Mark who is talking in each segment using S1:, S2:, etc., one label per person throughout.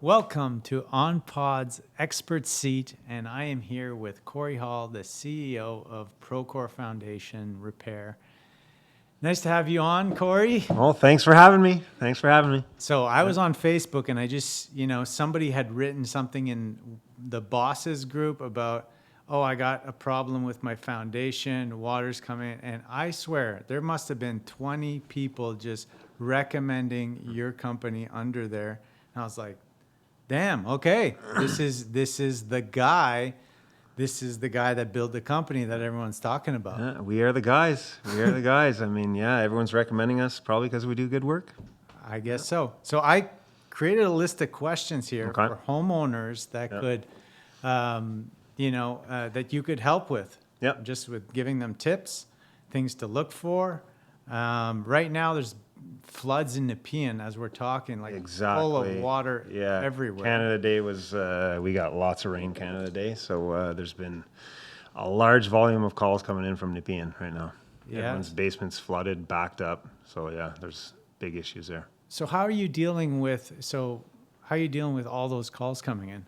S1: Welcome to ONPOD's Expert Seat, and I am here with Corey Hall, the CEO of Procore Foundation Repair. Nice to have you on, Corey.
S2: Well, thanks for having me. Thanks for having me.
S1: So I was on Facebook and I just, somebody had written something in the bosses group about, oh, I got a problem with my foundation, water's coming. And I swear there must have been 20 people just recommending your company under there. And I was like, damn, okay, this is the guy. This is the guy that built the company that everyone's talking about.
S2: Yeah, we are the guys. We are the guys. I mean, yeah, everyone's recommending us probably because we do good work.
S1: I guess so. So I created a list of questions here
S2: Okay.
S1: for homeowners that could, that you could help with.
S2: Yep.
S1: Just with giving them tips, things to look for. Right now, there's floods in Nepean as we're talking, like full of water everywhere.
S2: Canada Day was, we got lots of rain Canada Day. So there's been a large volume of calls coming in from Nepean right now.
S1: Yeah.
S2: Everyone's basement's flooded, backed up. So yeah, there's big issues there.
S1: So how are you dealing with all those calls coming in?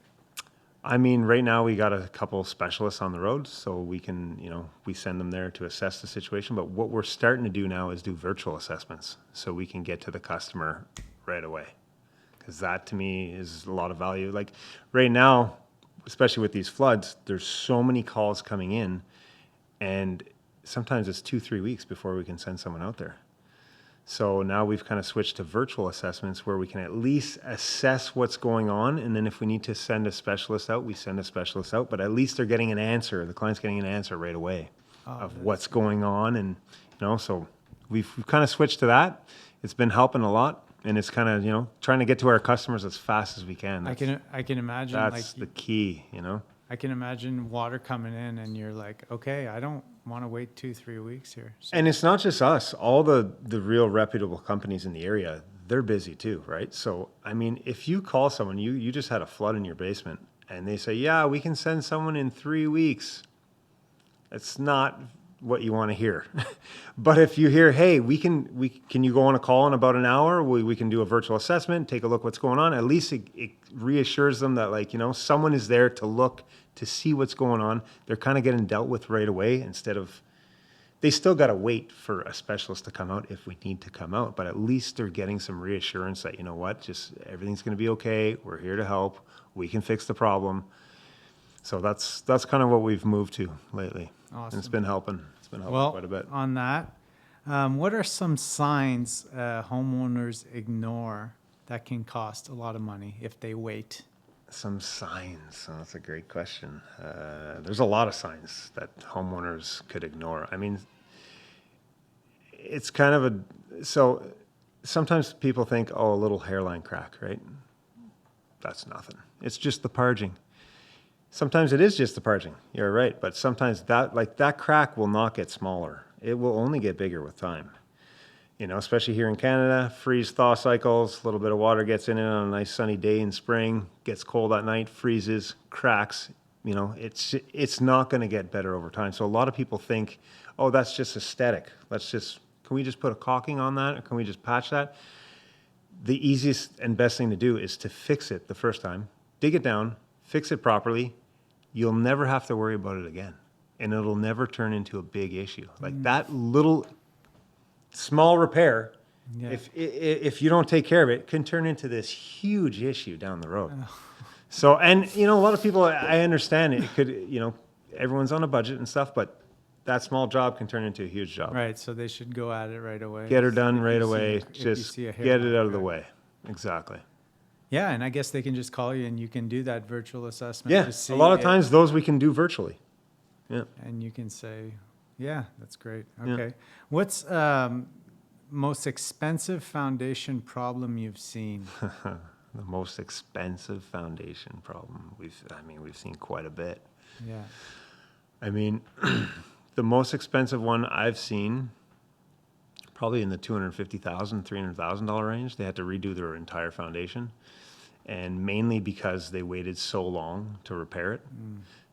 S2: I mean, right now we got a couple specialists on the road, so we can, we send them there to assess the situation. But what we're starting to do now is do virtual assessments so we can get to the customer right away. Because that to me is a lot of value. Like right now, especially with these floods, there's so many calls coming in, and sometimes it's 2-3 weeks before we can send someone out there. So now we've kind of switched to virtual assessments where we can at least assess what's going on. And then if we need to send a specialist out, we send a specialist out. But at least they're getting an answer. The client's getting an answer right away of what's going on. And, so we've kind of switched to that. It's been helping a lot. And it's kind of, trying to get to our customers as fast as we can.
S1: I can imagine.
S2: That's the key,
S1: I can imagine water coming in and you're like, okay, I don't want to wait 2-3 weeks here. So.
S2: And it's not just us. All the real reputable companies in the area, they're busy too, right? So, I mean, if you call someone, you just had a flood in your basement, and they say, yeah, we can send someone in 3 weeks. It's not what you want to hear. But if you hear, hey, can you go on a call in about an hour? We can do a virtual assessment, take a look what's going on. At least it reassures them that someone is there to look to see what's going on. They're kind of getting dealt with right away instead of, they still got to wait for a specialist to come out if we need to come out, but at least they're getting some reassurance that, just everything's going to be okay. We're here to help. We can fix the problem. So that's kind of what we've moved to lately.
S1: Awesome.
S2: And it's been helping. It's been helping quite a bit.
S1: On that, what are some signs homeowners ignore that can cost a lot of money if they wait?
S2: Some signs. Oh, that's a great question. There's a lot of signs that homeowners could ignore. I mean, it's kind of so sometimes people think, oh, a little hairline crack, right? That's nothing. It's just the parging. Sometimes it is just the parging. You're right. But sometimes that crack will not get smaller. It will only get bigger with time. Especially here in Canada, freeze-thaw cycles, a little bit of water gets in it on a nice sunny day in spring, gets cold at night, freezes, cracks. It's not going to get better over time. So a lot of people think, oh, that's just aesthetic. Can we just put a caulking on that? Or can we just patch that? The easiest and best thing to do is to fix it the first time, dig it down, fix it properly. You'll never have to worry about it again. And it'll never turn into a big issue. Like that little small repair, if you don't take care of it, can turn into this huge issue down the road. So, and a lot of people, I understand it could, everyone's on a budget and stuff, but that small job can turn into a huge job.
S1: Right, so they should go at it right away.
S2: Get her done right away. Just get it out of the way. Exactly.
S1: Yeah, and I guess they can just call you and you can do that virtual assessment.
S2: Yeah, a lot of times those we can do virtually. Yeah.
S1: And you can say, yeah, that's great.
S2: Yeah.
S1: Okay. What's most expensive foundation problem you've seen?
S2: The most expensive foundation problem. We've seen quite a bit.
S1: Yeah.
S2: I mean, the most expensive one I've seen, probably in the $250,000, $300,000 range. They had to redo their entire foundation, and mainly because they waited so long to repair it.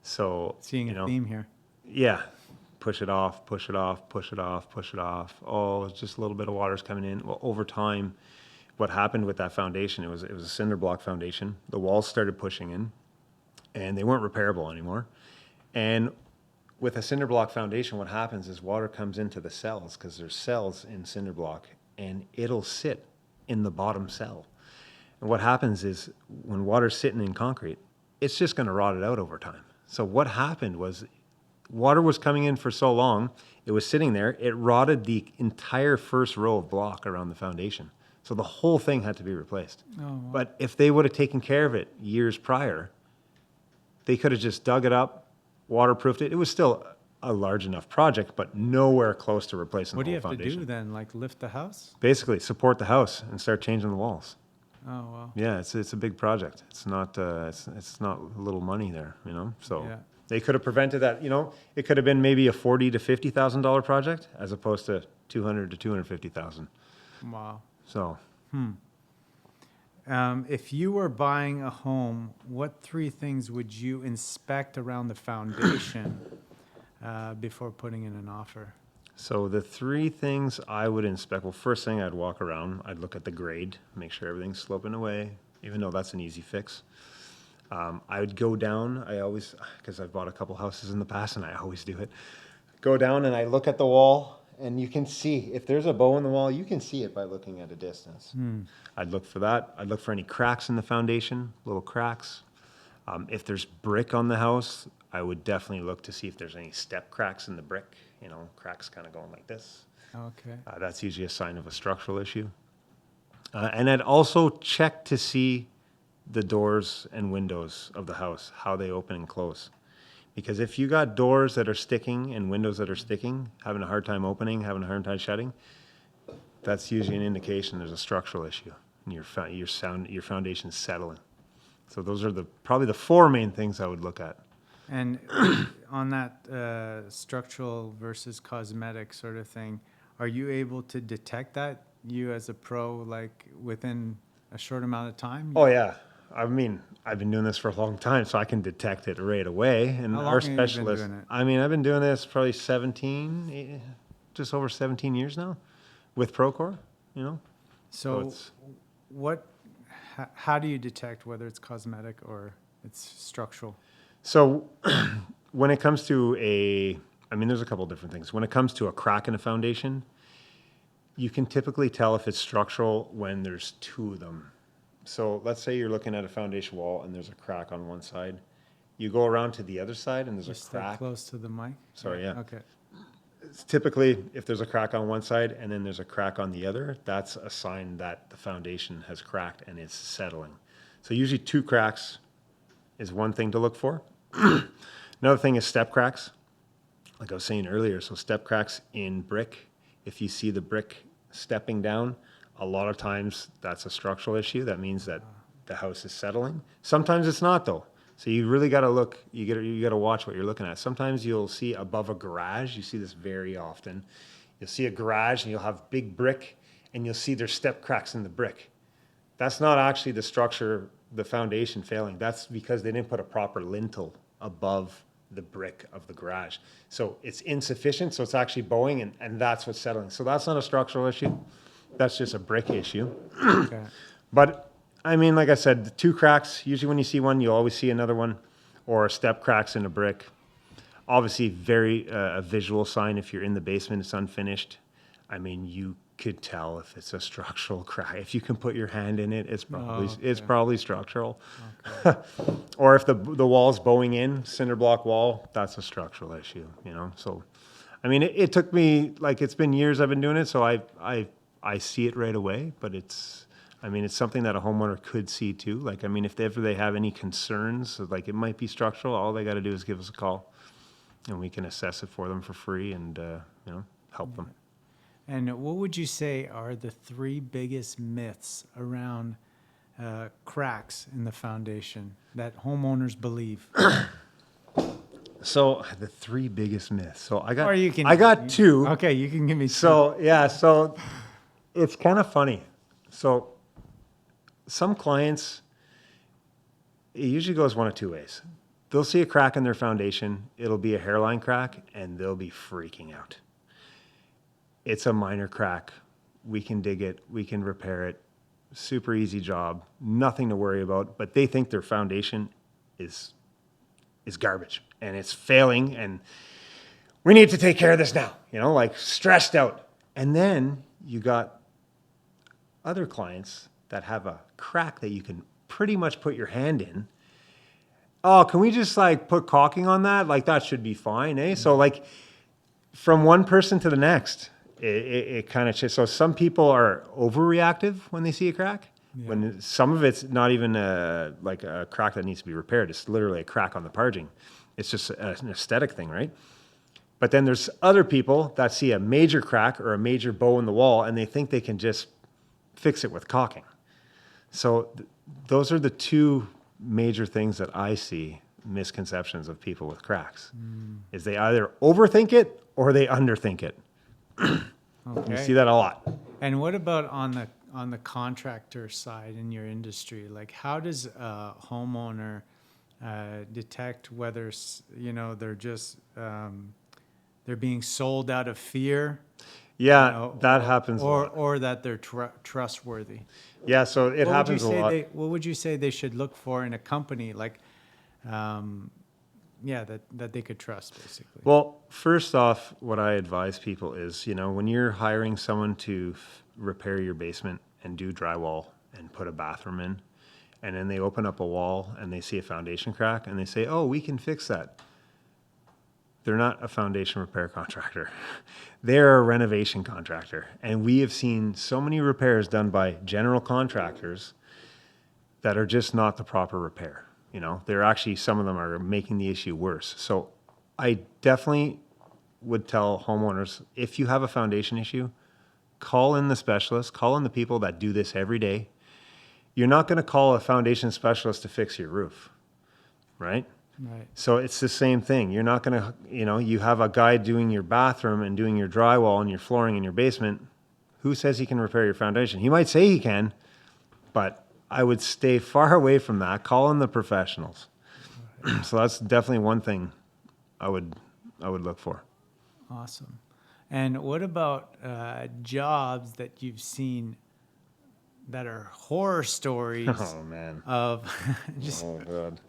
S2: So
S1: seeing a theme here.
S2: Yeah, push it off, push it off, push it off, push it off. Oh, it's just a little bit of water's coming in. Well, over time, what happened with that foundation, it was a cinder block foundation. The walls started pushing in, and they weren't repairable anymore. And with a cinder block foundation, what happens is water comes into the cells, because there's cells in cinder block, and it'll sit in the bottom cell. And what happens is when water's sitting in concrete, it's just going to rot it out over time. So what happened was water was coming in for so long, it was sitting there, it rotted the entire first row of block around the foundation. So the whole thing had to be replaced.
S1: Oh, wow.
S2: But if they would have taken care of it years prior, they could have just dug it up, waterproofed it. It was still a large enough project, but nowhere close to replacing
S1: What do
S2: the
S1: you
S2: whole
S1: have to
S2: foundation.
S1: do then? Like lift the house?
S2: Basically, support the house and start changing the walls.
S1: Oh, wow.
S2: Yeah, it's a big project. It's not little money there, you know. So
S1: Yeah.
S2: they could have prevented that. You know, it could have been maybe a $40,000 to $50,000 project as opposed to $200,000 to $250,000.
S1: Wow.
S2: So
S1: If you were buying a home, what 3 things would you inspect around the foundation before putting in an offer?
S2: So the 3 things I would inspect, well, first thing I'd walk around, I'd look at the grade, make sure everything's sloping away, even though that's an easy fix. I would go down, because I've bought a couple houses in the past and I always do it, go down and I look at the wall, and you can see, if there's a bow in the wall, you can see it by looking at a distance. I'd look for that. I'd look for any cracks in the foundation, little cracks. If there's brick on the house, I would definitely look to see if there's any step cracks in the brick, you know, cracks kind of going like this.
S1: Okay.
S2: That's usually a sign of a structural issue. And I'd also check to see the doors and windows of the house, how they open and close. Because if you got doors that are sticking and windows that are sticking, having a hard time opening, having a hard time shutting, that's usually an indication there's a structural issue and your foundation's settling. So those are probably the 4 main things I would look at.
S1: And on that structural versus cosmetic sort of thing, are you able to detect that, you as a pro, like within a short amount of time?
S2: Oh yeah. I mean, I've been doing this for a long time, so I can detect it right away. And
S1: How long
S2: our
S1: have you been
S2: specialist,
S1: doing it?
S2: I mean, I've been doing this probably just over 17 years now with Procore, you know?
S1: So
S2: it's-
S1: how do you detect whether it's cosmetic or it's structural?
S2: So when it comes to there's a couple different things. When it comes to a crack in a foundation, you can typically tell if it's structural when there's 2 of them. So let's say you're looking at a foundation wall and there's a crack on one side. You go around to the other side and there's
S1: Just
S2: a
S1: stay
S2: crack.
S1: close to the mic.
S2: Sorry, yeah.
S1: Okay.
S2: It's typically, if there's a crack on one side and then there's a crack on the other, that's a sign that the foundation has cracked and it's settling. So usually 2 cracks is one thing to look for. Another thing is step cracks. Like I was saying earlier, so step cracks in brick, if you see the brick stepping down, a lot of times that's a structural issue. That means that the house is settling. Sometimes it's not though. So you really got to look, you got to watch what you're looking at. Sometimes you'll see above a garage, you see this very often. You'll see a garage and you'll have big brick and you'll see there's step cracks in the brick. That's not actually the structure, the foundation failing. That's because they didn't put a proper lintel above the brick of the garage. So it's insufficient, so it's actually bowing and that's what's settling. So that's not a structural issue. That's just a brick issue.
S1: Okay.
S2: But I mean, like I said, the 2 cracks, usually when you see one, you always see another one, or step cracks in a brick. Obviously, very a visual sign if you're in the basement, it's unfinished. I mean, you could tell if it's a structural crack. If you can put your hand in it, it's probably structural.
S1: Okay.
S2: Or if the wall's bowing in, cinder block wall, that's a structural issue, you know? So, I mean, it took me, like, it's been years I've been doing it, so I see it right away, but it's something that a homeowner could see too. Like, I mean, if ever they have any concerns, like it might be structural, all they got to do is give us a call and we can assess it for them for free and, help them.
S1: And what would you say are the 3 biggest myths around cracks in the foundation that homeowners believe?
S2: So the 3 biggest myths. So I got,
S1: Or you can.
S2: I got 2.
S1: Okay, you can give me 2.
S2: So yeah, so it's kind of funny. So some clients, it usually goes one of 2 ways. They'll see a crack in their foundation. It'll be a hairline crack and they'll be freaking out. It's a minor crack. We can dig it. We can repair it. super easy job, nothing to worry about, but they think their foundation is garbage and it's failing and we need to take care of this now, like stressed out. And then you got other clients that have a crack that you can pretty much put your hand in. Oh, can we just like put caulking on that? Like that should be fine, eh? So like from one person to the next, it kind of changes. So some people are overreactive when they see a crack. Yeah. When some of it's not even like a crack that needs to be repaired. It's literally a crack on the parging. It's just an aesthetic thing, right? But then there's other people that see a major crack or a major bow in the wall and they think they can just fix it with caulking. So those are the two major things that I see misconceptions of people with cracks is they either overthink it or they underthink it. Okay. You see that a lot.
S1: And what about on the contractor side in your industry? Like how does a homeowner detect whether they're just they're being sold out of fear?
S2: Yeah, that happens a lot.
S1: Or that they're trustworthy.
S2: Yeah, so it happens a lot.
S1: What would you say they should look for in a company like, that they could trust, basically?
S2: Well, first off, what I advise people is, when you're hiring someone to repair your basement and do drywall and put a bathroom in, and then they open up a wall and they see a foundation crack and they say, oh, we can fix that. They're not a foundation repair contractor. They're a renovation contractor. And we have seen so many repairs done by general contractors that are just not the proper repair. They're actually, some of them are making the issue worse. So I definitely would tell homeowners, if you have a foundation issue, call in the specialist, call in the people that do this every day. You're not going to call a foundation specialist to fix your roof, right?
S1: Right.
S2: So it's the same thing. You're not going to, you have a guy doing your bathroom and doing your drywall and your flooring in your basement. Who says he can repair your foundation? He might say he can, but I would stay far away from that. Call in the professionals. Right. So that's definitely one thing I would look for.
S1: Awesome. And what about jobs that you've seen that are horror stories?
S2: Oh man.
S1: Of just
S2: oh god.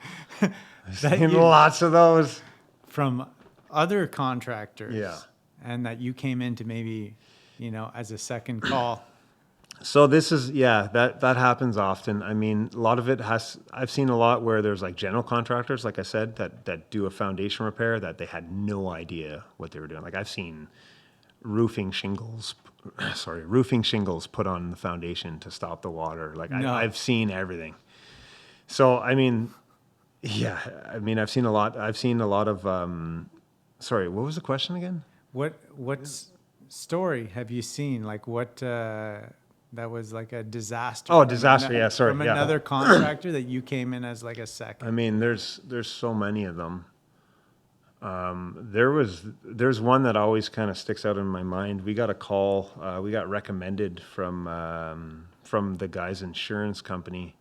S2: I've seen lots of those
S1: from other contractors.
S2: Yeah.
S1: And that you came into maybe, as a second call.
S2: So this is, that happens often. I mean, a lot of it I've seen a lot where there's like general contractors, like I said, that do a foundation repair that they had no idea what they were doing. Like I've seen roofing shingles put on the foundation to stop the water. Like I've seen everything. So, I mean, I've seen a lot. I've seen a lot of, sorry, what was the question again?
S1: What story have you seen? Like what, that was like a disaster.
S2: Oh, disaster.
S1: From another contractor that you came in as like a second.
S2: I mean, there's so many of them. There's one that always kind of sticks out in my mind. We got a call. We got recommended from the guy's insurance company.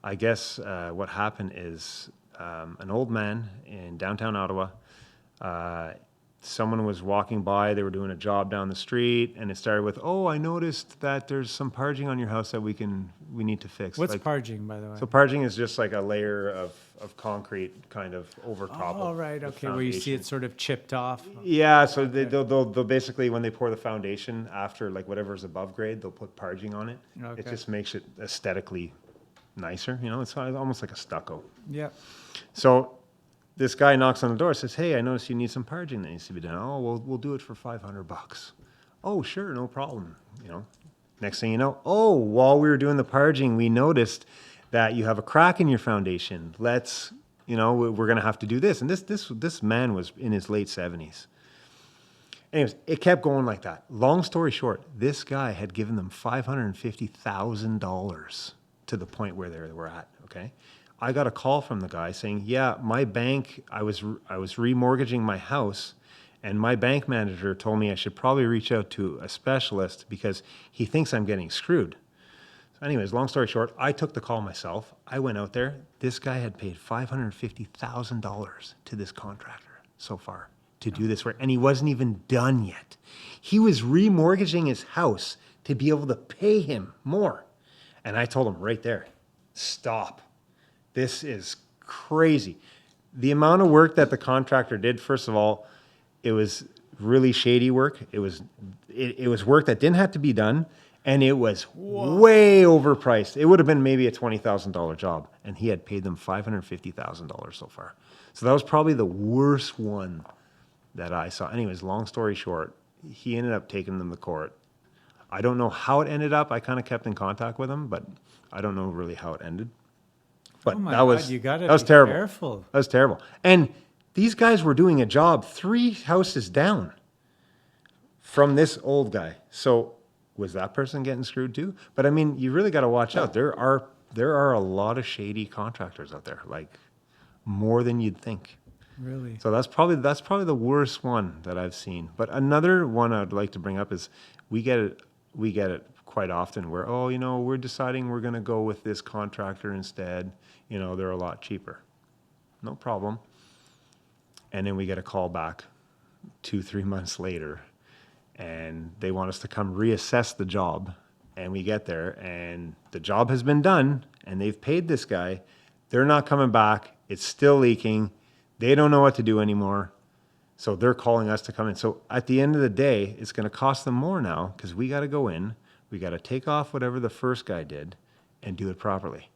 S2: I guess what happened is an old man in downtown Ottawa. Someone was walking by. They were doing a job down the street, and it started with, "Oh, I noticed that there's some parging on your house that we need to fix."
S1: What's parging, by the way?
S2: So parging is just like a layer of concrete kind of over top of.
S1: Oh, right. Okay, where you see it sort of chipped off.
S2: Yeah. So they'll basically, when they pour the foundation after like whatever's above grade, they'll put parging on it. Okay. It just makes it aesthetically nicer. It's almost like a stucco.
S1: Yeah.
S2: So this guy knocks on the door, says, "Hey, I noticed you need some parging that needs to be done." "Oh, well, we'll do it for $500. "Oh, sure, no problem. Next thing you know, "Oh, while we were doing the parging, we noticed that you have a crack in your foundation. Let's, we're going to have to do this." And this man was in his late 70s. Anyways, it kept going like that. Long story short, this guy had given them $550,000 to the point where they were at. Okay. I got a call from the guy saying, "Yeah, my bank, I was remortgaging my house, and my bank manager told me I should probably reach out to a specialist because he thinks I'm getting screwed." So anyways, long story short, I took the call myself. I went out there. This guy had paid $550,000 to this contractor so far to do this work, and he wasn't even done yet. He was remortgaging his house to be able to pay him more. And I told him right there, stop. This is crazy. The amount of work that the contractor did, first of all, it was really shady work. It was work that didn't have to be done, and it was way overpriced. It would have been maybe a $20,000 job, and he had paid them $550,000 so far. So that was probably the worst one that I saw. Anyways, long story short, he ended up taking them to court. I don't know how it ended up. I kind of kept in contact with him, but I don't know really how it ended. But
S1: Oh my
S2: that
S1: God,
S2: was
S1: you gotta
S2: that was
S1: be
S2: terrible.
S1: careful.
S2: That was terrible. And these guys were doing a job 3 houses down from this old guy. So was that person getting screwed too? But I mean, you really got to watch out. There are a lot of shady contractors out there, like more than you'd think.
S1: Really?
S2: So that's probably the worst one that I've seen. But another one I'd like to bring up is we get it quite often where, oh, we're deciding we're going to go with this contractor instead. They're a lot cheaper. No problem. And then we get a call back 2-3 months later, and they want us to come reassess the job. And we get there, and the job has been done, and they've paid this guy. They're not coming back. It's still leaking. They don't know what to do anymore. So they're calling us to come in. So at the end of the day, it's going to cost them more now because we got to go in. We got to take off whatever the first guy did and do it properly.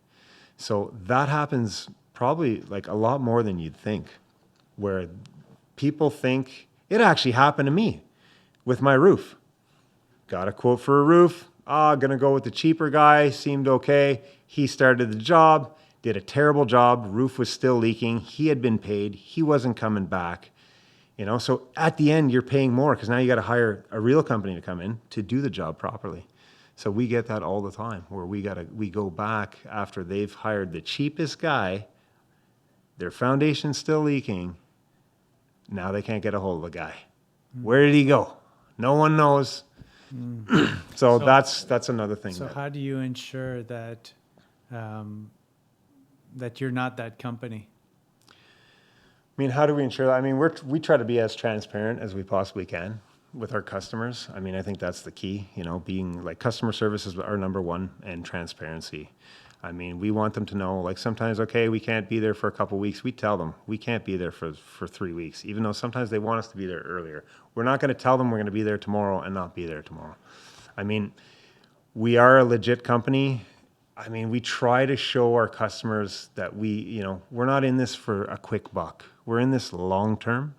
S2: So that happens probably like a lot more than you'd think, where people think it actually happened to me with my roof. Got a quote for a roof. Gonna go with the cheaper guy. Seemed okay. He started the job, did a terrible job. Roof was still leaking. He had been paid. He wasn't coming back. So at the end, you're paying more because now you got to hire a real company to come in to do the job properly. So we get that all the time where we go back after they've hired the cheapest guy. Their foundation's still leaking. Now they can't get a hold of the guy. Where did he go? No one knows. So that's another thing.
S1: So how do you ensure that that you're not that company?
S2: I mean, how do we ensure that? I mean, we try to be as transparent as we possibly can with our customers. I mean, I think that's the key, being like customer service is our number one, and transparency. I mean, we want them to know, like sometimes, okay, we can't be there for a couple of weeks. We tell them we can't be there for 3 weeks, even though sometimes they want us to be there earlier. We're not going to tell them we're going to be there tomorrow and not be there tomorrow. I mean, we are a legit company. I mean, we try to show our customers that we're not in this for a quick buck. We're in this long term.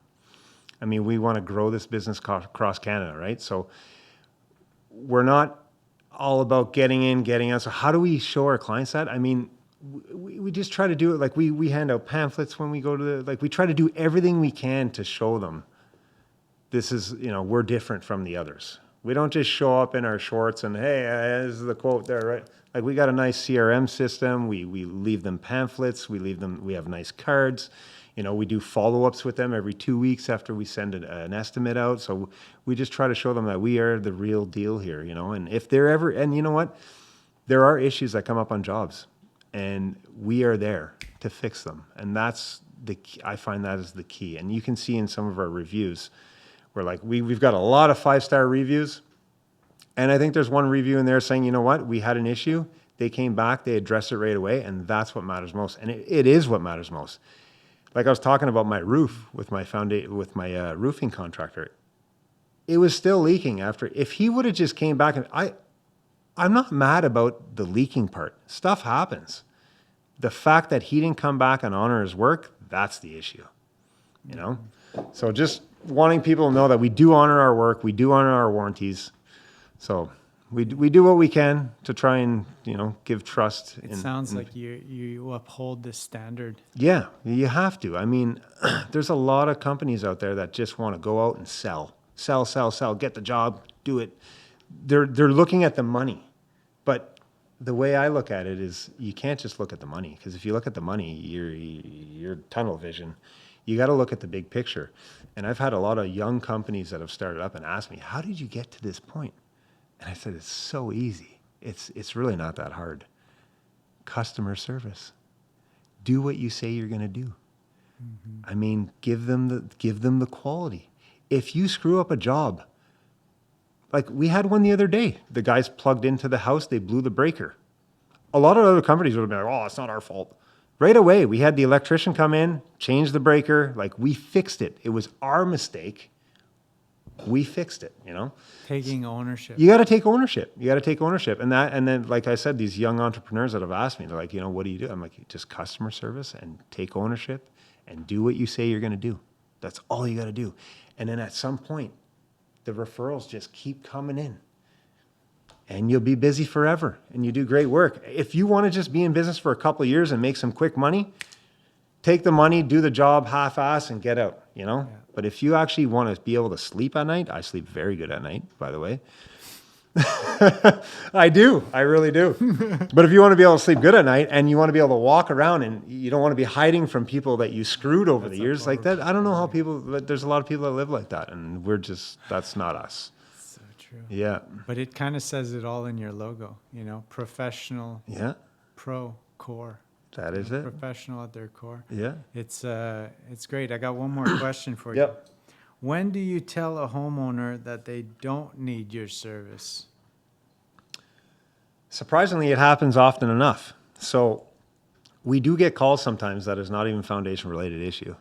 S2: I mean, we want to grow this business across Canada, right? So we're not all about getting in, getting out. So how do we show our clients that? I mean, we just try to do it. Like we hand out pamphlets when we go to we try to do everything we can to show them this is, we're different from the others. We don't just show up in our shorts and, hey, this is the quote there, right? Like we got a nice CRM system. We leave them pamphlets. We have nice cards. We do follow-ups with them every 2 weeks after we send an estimate out. So we just try to show them that we are the real deal here, and if they're ever, and you know what? There are issues that come up on jobs, and we are there to fix them. And that's the key. I find that is the key. And you can see in some of our reviews where we've got a lot of 5-star reviews. And I think there's one review in there saying, you know what? We had an issue. They came back, they addressed it right away. And that's what matters most. And it is what matters most. Like I was talking about my roof with my roofing contractor. It was still leaking after. If he would have just came back, and I'm not mad about the leaking part. Stuff happens. The fact that he didn't come back and honor his work, that's the issue. So just wanting people to know that we do honor our work, we do honor our warranties. So we do what we can to try and give trust.
S1: It sounds like you uphold this standard.
S2: Yeah, you have to. I mean, there's a lot of companies out there that just want to go out and sell, get the job, do it. They're looking at the money, but the way I look at it is you can't just look at the money, because if you look at the money, you're tunnel vision. You got to look at the big picture. And I've had a lot of young companies that have started up and asked me, "How did you get to this point?" And I said, it's so easy. It's really not that hard. Customer service. Do what you say you're going to do. Mm-hmm. I mean, give them the quality. If you screw up a job, like we had one the other day, the guys plugged into the house, they blew the breaker. a lot of other companies would have been like, oh, it's not our fault. Right away, we had the electrician come in, change the breaker. Like, we fixed it. It was our mistake. We fixed it, you know?
S1: Taking ownership.
S2: You got to take ownership. You got to take ownership. And then, like I said, these young entrepreneurs that have asked me, they're like, you know, what do you do? I'm like, just customer service and take ownership and do what you say you're going to do. That's all you got to do. And then at some point, the referrals just keep coming in. And you'll be busy forever and you do great work. If you want to just be in business for a couple of years and make some quick money, take the money, do the job half-ass and get out, you know?
S1: Yeah.
S2: But if you actually want to be able to sleep at night, I sleep very good at night, by the way. I do. I really do. But if you want to be able to sleep good at night and you want to be able to walk around and you don't want to be hiding from people that you screwed over the years like that, I don't know how people, there's a lot of people that live like that and that's not us.
S1: So true.
S2: Yeah.
S1: But it kind of says it all in your logo, you know, professional,
S2: Yeah.
S1: pro, core.
S2: That is it.
S1: Professional at their core.
S2: Yeah.
S1: It's great. I got one more question for you.
S2: Yep.
S1: When do you tell a homeowner that they don't need your service?
S2: Surprisingly, it happens often enough. So we do get calls sometimes that is not even foundation related issue.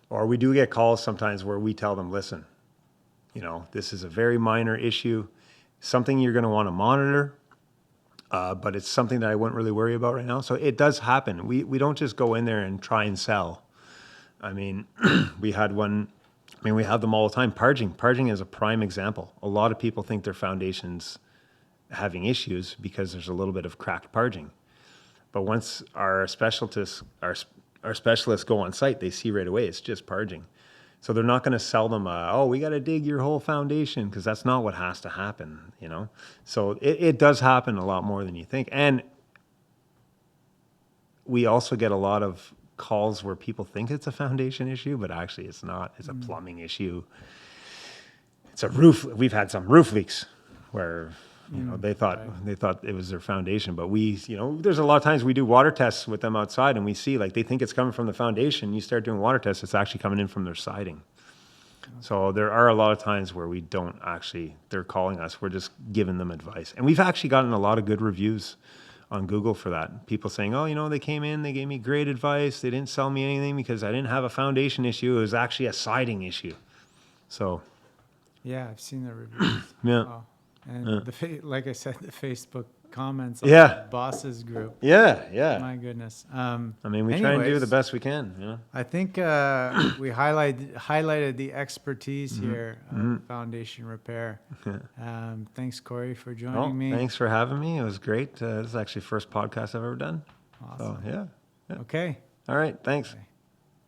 S2: Or we do get calls sometimes where we tell them, listen, you know, this is a very minor issue, something you're going to want to monitor, but it's something that I wouldn't really worry about right now. So it does happen. We don't just go in there and try and sell. I mean, we have them all the time. Parging is a prime example. A lot of people think their foundation's having issues because there's a little bit of cracked parging. But once our specialists go on site, they see right away it's just parging. So they're not going to sell them, we got to dig your whole foundation, because that's not what has to happen, you know? So it does happen a lot more than you think. And we also get a lot of calls where people think it's a foundation issue, but actually it's not. It's a plumbing issue. It's a roof. We've had some roof leaks where, you know, they thought it was their foundation, but there's a lot of times we do water tests with them outside and we see, like, they think it's coming from the foundation. You start doing water tests, it's actually coming in from their siding. So there are a lot of times where they're calling us, we're just giving them advice. And we've actually gotten a lot of good reviews on Google for that. People saying, oh, you know, they came in, they gave me great advice. They didn't sell me anything because I didn't have a foundation issue. It was actually a siding issue. So.
S1: Yeah, I've seen the reviews.
S2: Yeah.
S1: Wow. And like I said, the Facebook comments on
S2: Yeah.
S1: the bosses group.
S2: Yeah.
S1: My goodness.
S2: I mean, we try and do the best we can, you know.
S1: I think we highlighted the expertise here of foundation repair. Thanks, Corey, for joining me.
S2: Thanks for having me. It was great. This is actually the first podcast I've ever done.
S1: Awesome.
S2: So, yeah.
S1: Okay.
S2: All right. Thanks.
S1: Okay.